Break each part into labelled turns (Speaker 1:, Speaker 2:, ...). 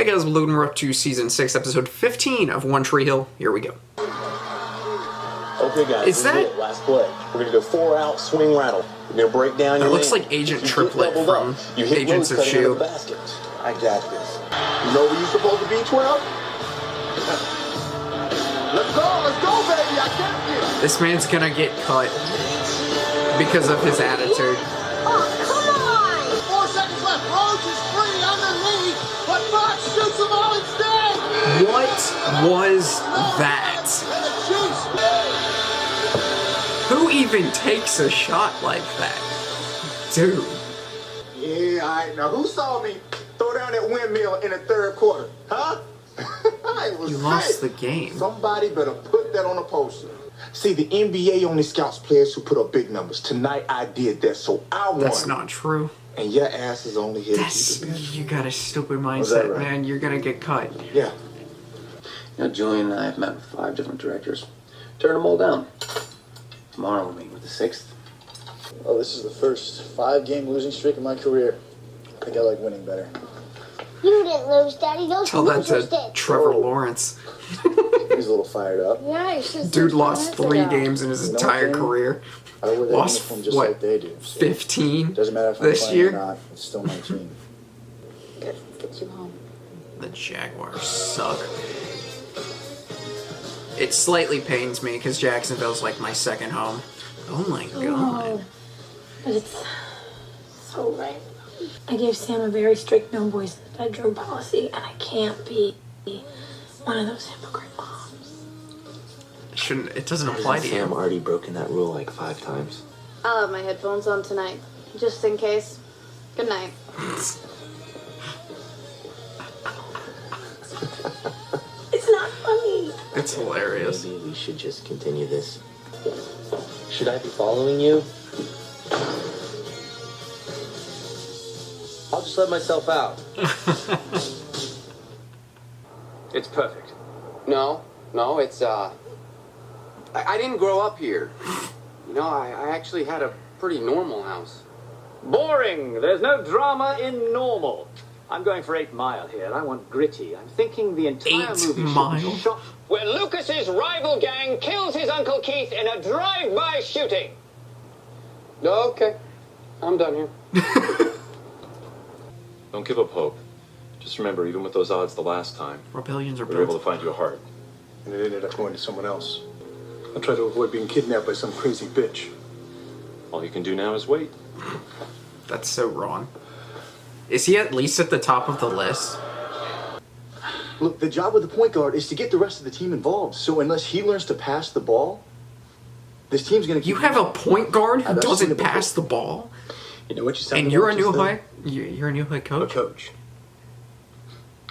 Speaker 1: Hey guys, Logan, we're up to Season 6, Episode 15 of One Tree Hill. Here we go.
Speaker 2: Okay guys,
Speaker 1: is that...
Speaker 2: last play. We're going to go 4-out swing rattle. We're going to break down your
Speaker 1: That looks
Speaker 2: man.
Speaker 1: like Agent Triplet from Agents of
Speaker 2: S.H.I.E.15.
Speaker 1: S.H.I.E.L.D.
Speaker 2: I got this. You know where you're supposed to be, 12? Let's go, baby, I got you.
Speaker 1: This man's gonna get cut because of his attitude.
Speaker 3: Oh, come on! 4 seconds left. Rose is free underneath, but Fox shoots them all instead.
Speaker 1: What was that? Who even takes a shot like that? Dude.
Speaker 2: Yeah, all right. Now, who saw me throw down that windmill in the third quarter? Huh?
Speaker 1: You lost the game.
Speaker 2: Somebody better put that on a poster. See, the NBA only scouts players who put up big numbers. Tonight, I did that, so I won.
Speaker 1: That's not true.
Speaker 2: And your ass is only here to keep it.
Speaker 1: You got a stupid mindset, right? Man. You're gonna get cut.
Speaker 2: Yeah.
Speaker 4: You know, Julian and I have met with 5 different directors. Turned them all down. Tomorrow we're meeting with the 6th.
Speaker 5: Oh, this is the first 5-game losing streak in my career. I think I like winning better.
Speaker 3: You didn't lose, Daddy. Those
Speaker 1: Tell that
Speaker 3: losers
Speaker 1: to
Speaker 3: did.
Speaker 1: Trevor Lawrence.
Speaker 5: He's a little fired up.
Speaker 3: Yeah, he's just
Speaker 1: Dude lost 3 games in his entire career.
Speaker 5: I wear that
Speaker 1: Lost,
Speaker 5: uniform just
Speaker 1: what,
Speaker 5: like they do. So
Speaker 1: 15
Speaker 5: doesn't matter if I'm
Speaker 1: this
Speaker 5: playing
Speaker 1: year?
Speaker 5: or not. It's still my team.
Speaker 3: Good. Get you home.
Speaker 1: The Jaguars suck. It slightly pains me because Jacksonville's like my second home. Oh my god.
Speaker 6: But it's so right. I gave Sam a very strict no boys in the bedroom policy, and I can't be one of those hypocrite moms.
Speaker 1: It doesn't apply to you.
Speaker 4: Sam already broken that rule like 5 times.
Speaker 7: I'll have my headphones on tonight, just in case. Good night.
Speaker 6: It's not funny.
Speaker 1: It's hilarious.
Speaker 4: Maybe we should just continue this. Should I be following you? I'll just let myself out.
Speaker 8: It's perfect. No, it's, I didn't grow up here. You know, I actually had a pretty normal house.
Speaker 9: Boring. There's no drama in normal. I'm going for 8 Mile here. I want gritty. I'm thinking the entire
Speaker 1: 8
Speaker 9: movie
Speaker 1: Mile?
Speaker 9: should be shot
Speaker 10: where Lucas's rival gang kills his Uncle Keith in a drive-by shooting.
Speaker 8: Okay, I'm done here.
Speaker 11: Don't give up hope. Just remember, even with those odds the last time,
Speaker 1: Rebellions are
Speaker 11: we were able
Speaker 1: built.
Speaker 11: to find you a heart.
Speaker 2: And it ended up going to someone else. I tried to avoid being kidnapped by some crazy bitch.
Speaker 11: All you can do now is wait.
Speaker 1: That's so wrong. Is he at least at the top of the list?
Speaker 5: Look, the job of the point guard is to get the rest of the team involved. So unless he learns to pass the ball, this team's going to keep...
Speaker 1: You have a point guard who
Speaker 5: I've seen
Speaker 1: doesn't
Speaker 5: it before.
Speaker 1: pass the ball?
Speaker 2: You know what you sound
Speaker 1: And you're a
Speaker 2: like
Speaker 1: new
Speaker 2: just then?
Speaker 1: head? You're a new head
Speaker 2: A
Speaker 1: coach?
Speaker 2: coach.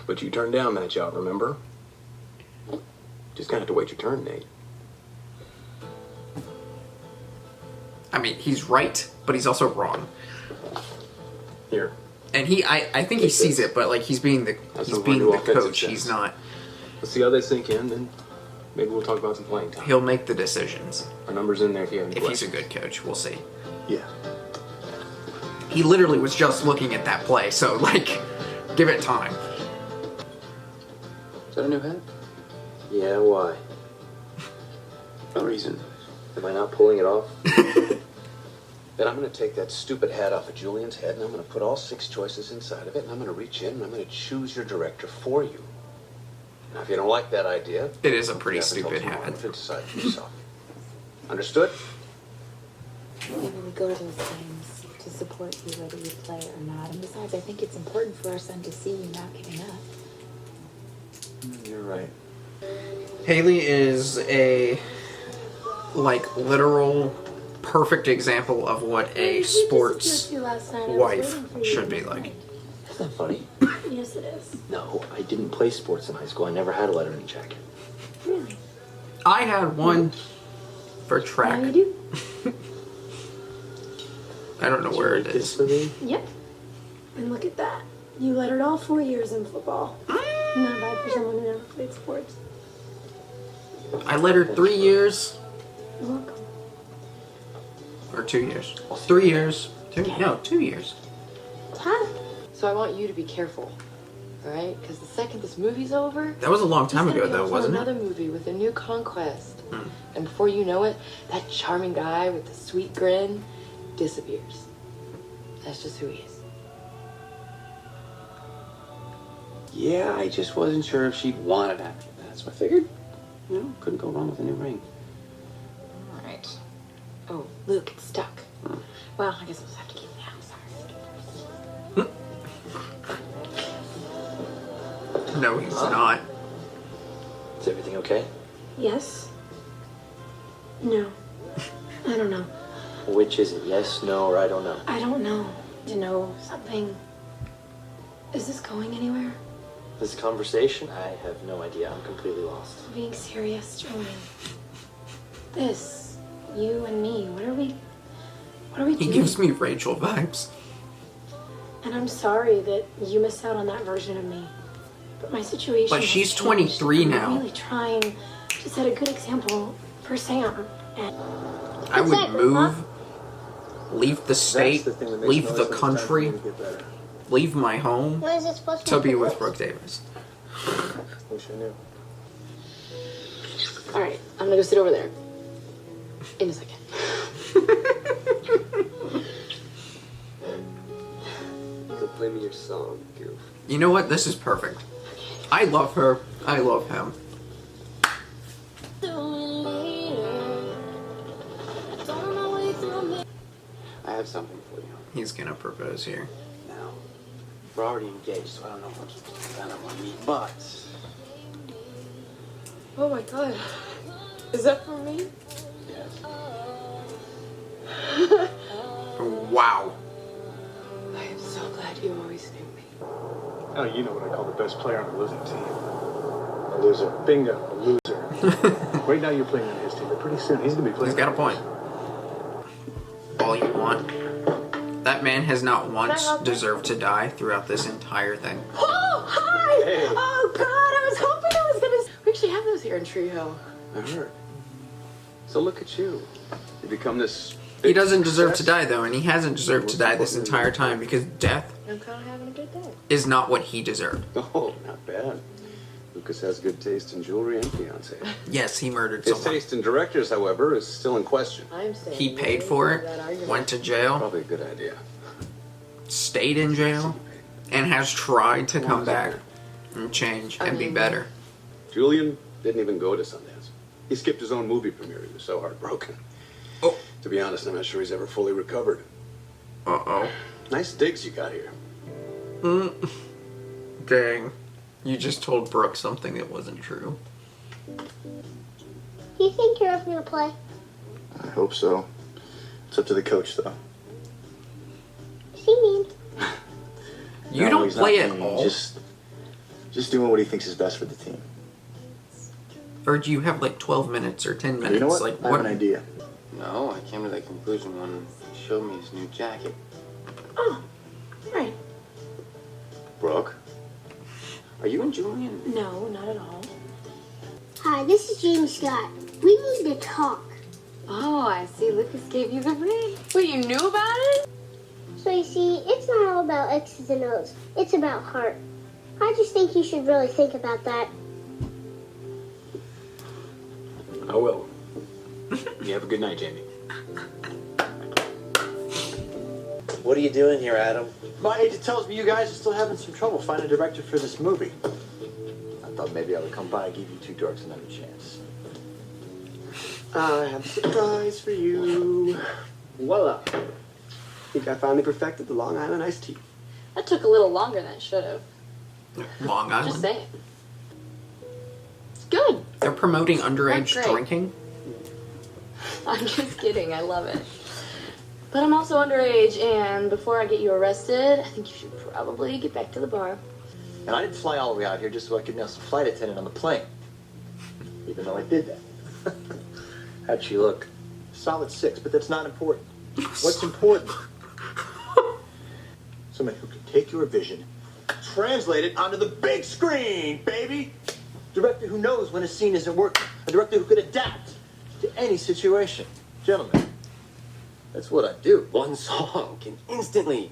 Speaker 2: But you turned down that job, remember? Just gonna have to wait your turn, Nate.
Speaker 1: I mean, he's right, but he's also wrong.
Speaker 2: Here.
Speaker 1: And I think he sees it, but like he's being the coach. He's not.
Speaker 11: Let's see how they sink in, then maybe we'll talk about some playing time.
Speaker 1: He'll make the decisions.
Speaker 11: Our number's in there if you have any
Speaker 1: If he's a
Speaker 11: questions.
Speaker 1: good coach, we'll see.
Speaker 2: Yeah.
Speaker 1: He literally was just looking at that play, so like, give it time.
Speaker 4: Is that a new hat?
Speaker 11: Yeah, why?
Speaker 4: No reason.
Speaker 11: Am I not pulling it off? Then I'm going to take that stupid hat off of Julian's head, and I'm going to put all 6 choices inside of it, and I'm going to reach in, and I'm going to choose your director for you. Now, if you don't like that idea...
Speaker 1: It is a pretty
Speaker 11: you have until
Speaker 1: stupid
Speaker 11: tomorrow
Speaker 1: hat.
Speaker 11: to decide for yourself. Understood?
Speaker 12: Maybe we go to those games to support you whether you play or not. And besides, I think it's important for our son to see you not giving up.
Speaker 11: You're right.
Speaker 1: Haley is a, like, literal perfect example of what a sports wife should be like.
Speaker 4: That's not funny.
Speaker 6: Yes, it is.
Speaker 4: No, I didn't play sports in high school. I never had a lettering jacket.
Speaker 6: Really?
Speaker 1: I had one for track.
Speaker 6: Now you do?
Speaker 1: I don't know where it is.
Speaker 4: For me?
Speaker 6: Yep. And look at that. You lettered all 4 years in football. Not bad for someone who never played sports.
Speaker 1: I lettered 3 years.
Speaker 6: You're welcome.
Speaker 1: Or 2 years. 3 years. 2 years.
Speaker 6: Dad.
Speaker 7: So I want you to be careful.
Speaker 12: right? Because the second this movie's over,
Speaker 1: That was a long time
Speaker 12: he's gonna
Speaker 1: ago,
Speaker 12: be
Speaker 1: though,
Speaker 12: off on
Speaker 1: wasn't it?
Speaker 12: another movie with a new conquest. And before you know it, that charming guy with the sweet grin disappears. That's just who he is.
Speaker 4: Yeah, I just wasn't sure if she'd want it after that, so I figured, couldn't go wrong with a new ring.
Speaker 12: All right. Oh, Luke, it's stuck. Well, I guess I'll just have to keep it out. Sorry.
Speaker 1: No, he's not.
Speaker 5: Is everything okay?
Speaker 6: Yes? No. I don't know.
Speaker 5: Which is it? Yes, no, or I don't know?
Speaker 6: I don't know. You know, something... Is this going anywhere?
Speaker 5: This conversation? I have no idea. I'm completely lost.
Speaker 6: I'm being serious, Julian. This, you and me, what are we
Speaker 1: He
Speaker 6: doing?
Speaker 1: gives me Rachel vibes.
Speaker 6: And I'm sorry that you missed out on that version of me. But my situation
Speaker 1: But
Speaker 6: has
Speaker 1: she's
Speaker 6: changed.
Speaker 1: 23
Speaker 6: I'm
Speaker 1: now.
Speaker 6: really trying to set a good example for Sam. And
Speaker 1: I would move, leave the state, leave the country, leave my home
Speaker 3: When is it supposed
Speaker 1: to be with
Speaker 3: finish?
Speaker 1: Brooke Davis.
Speaker 5: Wish I knew.
Speaker 12: All right, I'm gonna go sit over there. In a second.
Speaker 11: Go play me your song, goof.
Speaker 1: You know what? This is perfect. I love her. I love him.
Speaker 4: I have something for you.
Speaker 1: He's gonna propose here.
Speaker 4: Now, we're already engaged, so I don't know what's done on me, but...
Speaker 12: Oh my god. Is that for me?
Speaker 4: Yes.
Speaker 1: Wow.
Speaker 12: I am so glad you always knew me.
Speaker 5: Oh, you know what I call the best player on the losing team. A loser. Bingo, a loser. Right now you're playing on his team, but pretty soon he's gonna be playing.
Speaker 1: He's got a point. All you want. That man has not once deserved to die throughout this entire thing.
Speaker 12: Oh, hi!
Speaker 5: Hey.
Speaker 12: Oh god, I was hoping I was gonna... We actually have those here in Tree Hill.
Speaker 11: I heard. So look at you. You become this...
Speaker 1: He doesn't deserve to die, though, and he hasn't deserved to die this entire time because death
Speaker 12: I'm kind of having a good day.
Speaker 1: is not what he deserved.
Speaker 11: Oh, not bad. Lucas has good taste in jewelry and fiancé.
Speaker 1: Yes, he murdered
Speaker 11: His
Speaker 1: someone.
Speaker 11: taste in directors, however, is still in question.
Speaker 12: I'm saying
Speaker 1: He paid for it, went to jail,
Speaker 11: Probably a good idea.
Speaker 1: stayed in jail, and has tried to come back and change and be better.
Speaker 11: Julian didn't even go to Sundance. He skipped his own movie premiere. He was so heartbroken.
Speaker 1: Oh.
Speaker 11: To be honest, I'm not sure he's ever fully recovered.
Speaker 1: Uh-oh.
Speaker 11: Nice digs you got here.
Speaker 1: Dang. You just told Brooke something that wasn't true.
Speaker 3: Do you think you're ever gonna play?
Speaker 5: I hope so. It's up to the coach, though.
Speaker 3: Is he mean?
Speaker 1: You
Speaker 5: No,
Speaker 1: don't
Speaker 5: he's
Speaker 1: play
Speaker 5: not
Speaker 1: at
Speaker 5: mean.
Speaker 1: all?
Speaker 5: Just doing what he thinks is best for the team.
Speaker 1: Or do you have like 12 minutes or 10 minutes?
Speaker 5: You know what?
Speaker 1: Like,
Speaker 5: I have an idea.
Speaker 4: No, I came to that conclusion when he showed me his new jacket.
Speaker 6: Oh, right.
Speaker 4: Brooke? Are you and Julian?
Speaker 6: No, not at all.
Speaker 3: Hi, this is Jamie Scott. We need to talk.
Speaker 12: Oh, I see. Lucas gave you the ring. Wait, you knew about it?
Speaker 3: So you see, it's not all about X's and O's. It's about heart. I just think you should really think about that.
Speaker 5: I will. You have a good night, Jamie.
Speaker 13: What are you doing here, Adam?
Speaker 5: My agent tells me you guys are still having some trouble finding a director for this movie. I thought maybe I would come by and give you two dorks another chance.
Speaker 14: I have a surprise for you. Voila. I think I finally perfected the Long Island iced tea.
Speaker 7: That took a little longer than it should have.
Speaker 1: Long
Speaker 7: Just
Speaker 1: Island?
Speaker 7: saying. It's good.
Speaker 1: They're promoting underage
Speaker 7: Great.
Speaker 1: drinking?
Speaker 7: I'm just kidding. I love it. But I'm also underage, and before I get you arrested, I think you should probably get back to the bar.
Speaker 5: And I didn't fly all the way out here just so I could nail some flight attendant on the plane. Even though I did that. How'd she look? Solid 6, but that's not important. What's important? Someone who can take your vision, translate it onto the big screen, baby! Director who knows when a scene isn't working. A director who could adapt to any situation. Gentlemen, that's what I do.
Speaker 4: One song can instantly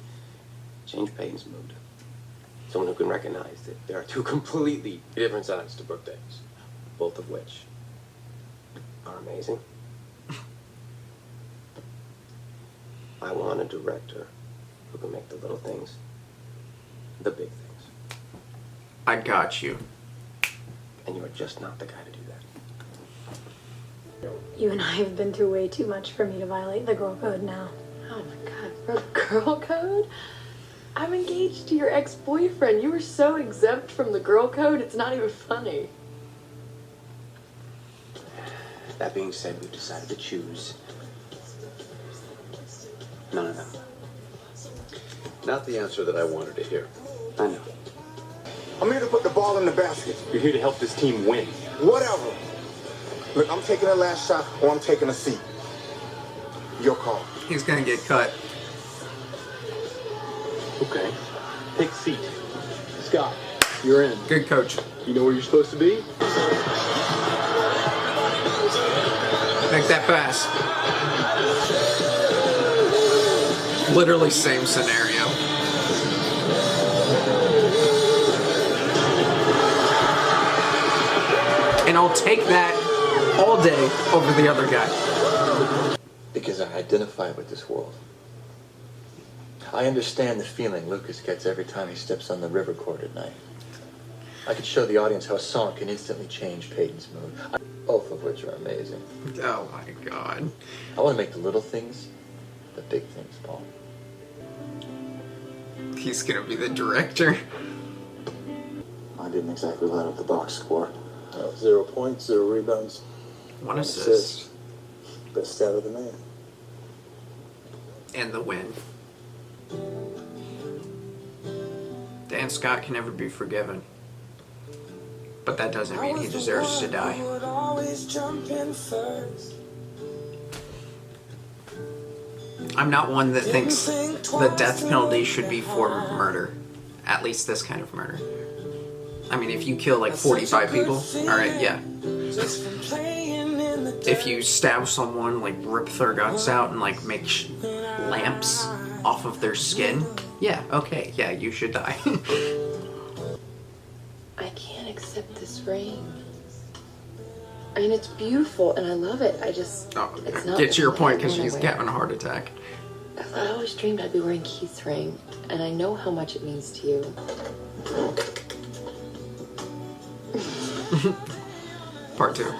Speaker 4: change Peyton's mood. Someone who can recognize that there are two completely different sides to Brookdales, both of which are amazing. I want a director who can make the little things the big things.
Speaker 1: I got you.
Speaker 4: And you're just not the guy to do that.
Speaker 6: You and I have been through way too much for me to violate the girl code now.
Speaker 7: Oh my god, for the girl code? I'm engaged to your ex-boyfriend. You were so exempt from the girl code, it's not even funny.
Speaker 4: That being said, we've decided to choose none of them.
Speaker 11: Not the answer that I wanted to hear.
Speaker 4: I know.
Speaker 2: I'm here to put the ball in the basket.
Speaker 14: You're here to help this team win.
Speaker 2: Whatever. Look, I'm taking a last shot or I'm taking a seat. Your call.
Speaker 1: He's gonna get cut.
Speaker 14: Okay. Take a seat. Scott, you're in.
Speaker 1: Good coach.
Speaker 14: You know where you're supposed to be?
Speaker 1: Make that pass. Literally same scenario. And I'll take that all day over the other guy.
Speaker 5: Because I identify with this world. I understand the feeling Lucas gets every time he steps on the river court at night. I could show the audience how a song can instantly change Peyton's mood. Both of which are amazing.
Speaker 1: Oh my god.
Speaker 5: I want to make the little things the big things, Paul.
Speaker 1: He's gonna be the director.
Speaker 5: I didn't exactly light up the box score.
Speaker 15: 0 points, 0 rebounds.
Speaker 1: 1 assist.
Speaker 15: Best stat of the man.
Speaker 1: And the win. Dan Scott can never be forgiven. But that doesn't mean he deserves to die. I'm not one that thinks the death penalty should be for murder. At least this kind of murder. I mean, if you kill like 45 people, alright, yeah. If you stab someone, like rip their guts out and like make lamps off of their skin, yeah, okay, yeah, you should die.
Speaker 7: I can't accept this ring. I mean, it's beautiful and I love it. I just, it's not.
Speaker 1: Get to your point, because she's having a heart attack.
Speaker 7: I always dreamed I'd be wearing Keith's ring, and I know how much it means to you.
Speaker 1: Part 2.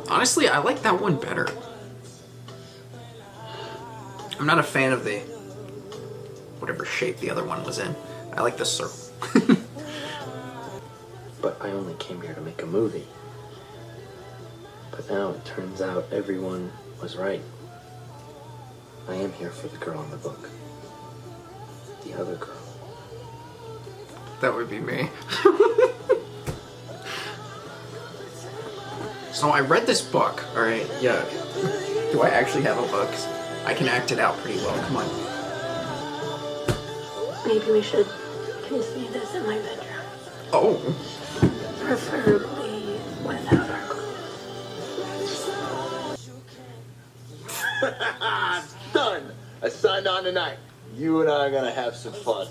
Speaker 1: Honestly, I like that one better. I'm not a fan of the whatever shape the other one was in. I like the circle.
Speaker 16: But I only came here to make a movie. But now it turns out everyone was right. I am here for the girl in the book. The other girl.
Speaker 1: That would be me. So I read this book, alright? Yeah. Do I actually have a book? I can act it out pretty well. Come on.
Speaker 6: Maybe we should continue this in my bedroom.
Speaker 1: Oh.
Speaker 6: Preferably without our clothes.
Speaker 5: Done! I signed on tonight. You and I are gonna have some fun.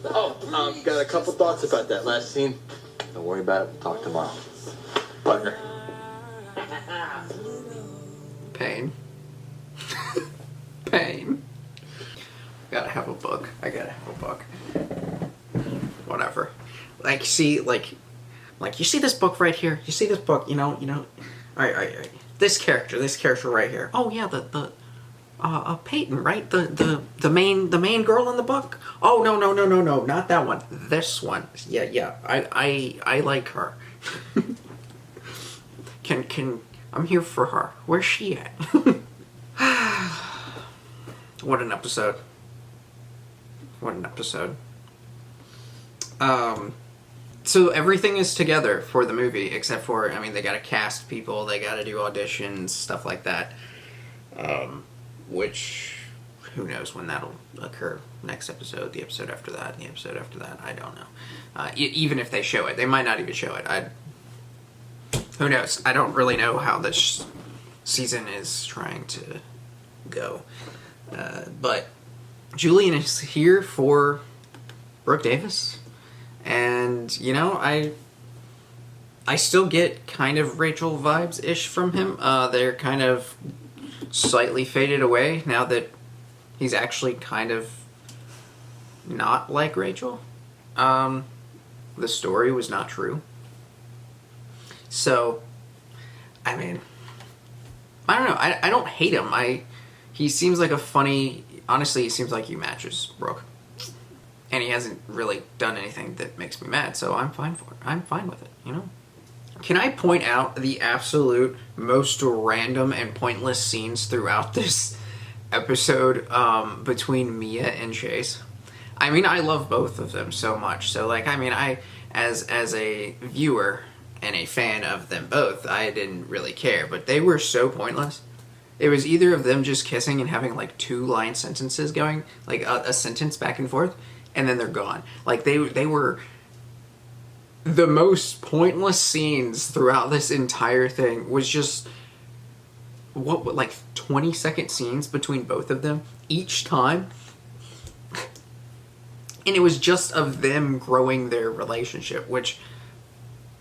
Speaker 5: Oh, got a couple thoughts about that last scene. Don't worry about it. We'll talk tomorrow. Partner.
Speaker 1: Pain. Pain. Gotta have a book. I gotta have a book. Whatever. Like, see, like you see this book right here? You see this book, you know? Alright. This character right here. Oh yeah, Peyton, right? The main girl in the book? Oh no, not that one. This one. Yeah. I like her. I'm here for her. Where's she at? What an episode. What an episode. So everything is together for the movie, except for, I mean, they gotta cast people, they gotta do auditions, stuff like that. Which, who knows when that'll occur. Next episode, the episode after that, the episode after that, I don't know. Even if they show it, they might not even show it. Who knows? I don't really know how this season is trying to go. But Julian is here for Brooke Davis. And, you know, I still get kind of Rachel vibes-ish from him. They're kind of slightly faded away now that he's actually kind of not like Rachel. The story was not true. So, I mean, I don't know. I don't hate him. He seems like a funny... Honestly, he seems like he matches Brooke. And he hasn't really done anything that makes me mad, so I'm fine for it. I'm fine with it, you know? Can I point out the absolute most random and pointless scenes throughout this episode between Mia and Chase? I mean, I love both of them so much. So, like, I mean, as a viewer and a fan of them both, I didn't really care. But they were so pointless. It was either of them just kissing and having, like, 2-line sentences going, like, a sentence back and forth, and then they're gone. Like, they were the most pointless scenes throughout this entire thing was just, what like, 20-second scenes between both of them each time. And it was just of them growing their relationship, which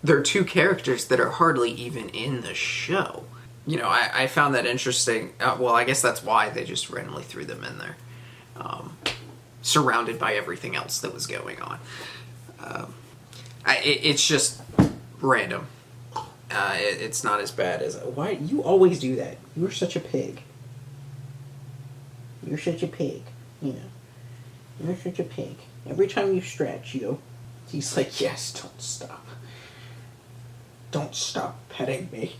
Speaker 1: they're two characters that are hardly even in the show. You know, I found that interesting. Well, I guess that's why they just randomly threw them in there. Surrounded by everything else that was going on. It's just random. It's not as bad as... Why? You always do that. You're such a pig. You're such a pig. You know. You're such a pig. Every time you stretch, you go... He's like, yes, don't stop. Don't stop petting me.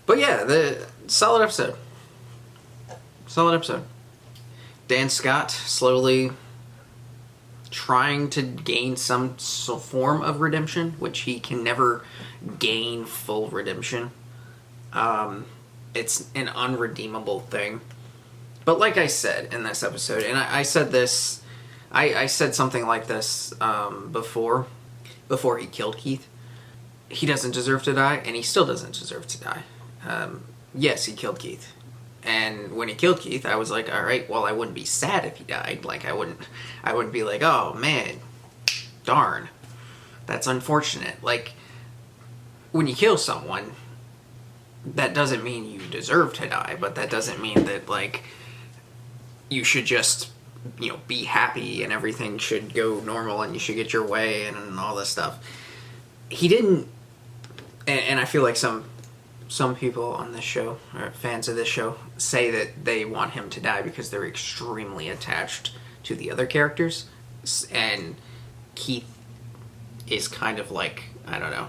Speaker 1: But yeah, the solid episode. Solid episode. Dan Scott slowly trying to gain some form of redemption, which he can never gain full redemption. It's an unredeemable thing. But like I said in this episode, and I said this, I said something like this before he killed Keith. He doesn't deserve to die, and he still doesn't deserve to die. Yes, he killed Keith. And when he killed Keith, I was like, all right, well, I wouldn't be sad if he died. Like, I wouldn't be like, oh, man, darn, that's unfortunate. Like, when you kill someone, that doesn't mean you deserve to die, but that doesn't mean that, like, you should just, you know, be happy and everything should go normal and you should get your way and all this stuff. He didn't, and I feel like some people on this show, or fans of this show, say that they want him to die because they're extremely attached to the other characters. And Keith is kind of like, I don't know,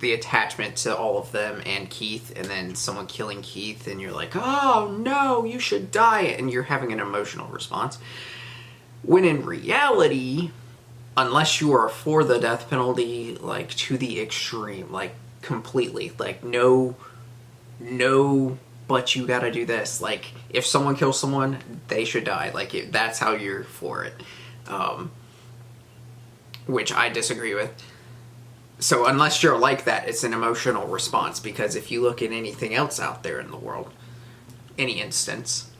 Speaker 1: the attachment to all of them and Keith, and then someone killing Keith, and you're like, oh no, you should die, and you're having an emotional response. When in reality, unless you are for the death penalty, like, to the extreme, like, completely, like, no, but you gotta do this. Like, if someone kills someone, they should die. Like, that's how you're for it. Which I disagree with. So unless you're like that, it's an emotional response, because if you look at anything else out there in the world, any instance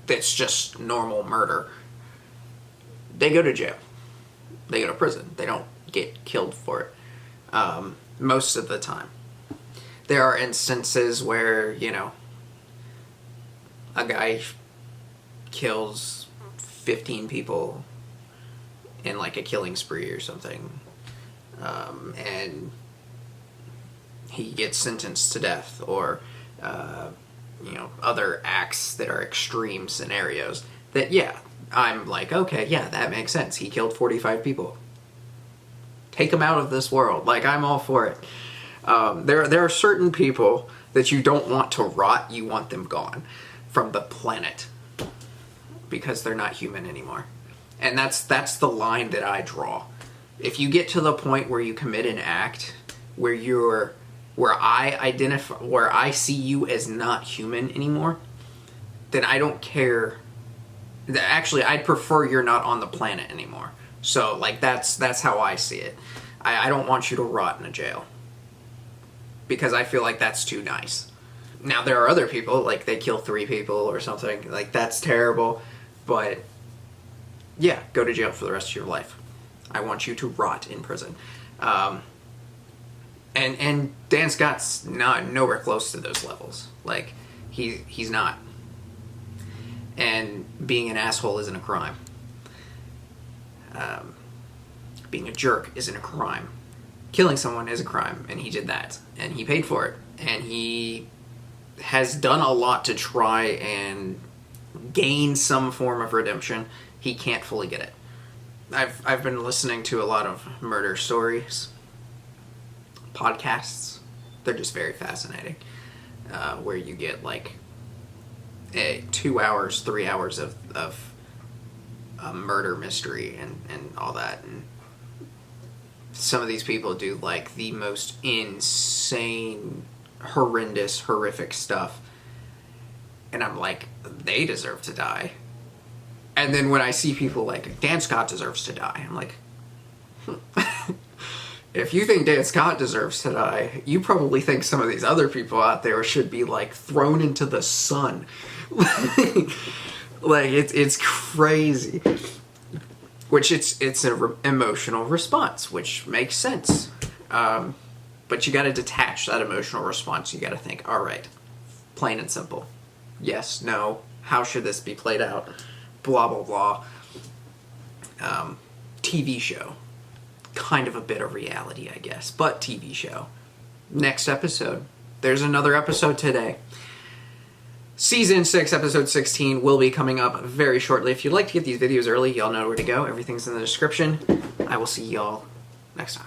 Speaker 1: that's just normal murder, they go to jail. They go to prison. They don't get killed for it. Most of the time. There are instances where, you know, a guy kills 15 people in, like, a killing spree or something. And he gets sentenced to death, or, you know, other acts that are extreme scenarios that, yeah, I'm like, okay, yeah, that makes sense. He killed 45 people. Take him out of this world. Like, I'm all for it. There are certain people that you don't want to rot. You want them gone from the planet because they're not human anymore. And that's the line that I draw. If you get to the point where you commit an act where I see you as not human anymore, then I don't care. Actually, I'd prefer you're not on the planet anymore. So, like, that's how I see it. I don't want you to rot in a jail, because I feel like that's too nice. Now, there are other people, like, they kill 3 people or something. Like, that's terrible. But, yeah, go to jail for the rest of your life. I want you to rot in prison. And Dan Scott's nowhere close to those levels. Like, he's not. And being an asshole isn't a crime. Being a jerk isn't a crime. Killing someone is a crime, and he did that. And he paid for it. And he has done a lot to try and gain some form of redemption. He can't fully get it. I've been listening to a lot of murder stories, podcasts. They're just very fascinating. Where you get like 2 hours, 3 hours of a murder mystery and all that. And some of these people do like the most insane, horrendous, horrific stuff. And I'm like, they deserve to die. And then when I see people like, Dan Scott deserves to die, I'm like, if you think Dan Scott deserves to die, you probably think some of these other people out there should be like thrown into the sun. Like, it's crazy. Which it's an emotional response, which makes sense. But you got to detach that emotional response. You got to think, all right, plain and simple. Yes, no, how should this be played out? Blah, blah, blah. TV show. Kind of a bit of reality, I guess, but TV show. Next episode. There's another episode today. Season 6, episode 16 will be coming up very shortly. If you'd like to get these videos early, y'all know where to go. Everything's in the description. I will see y'all next time.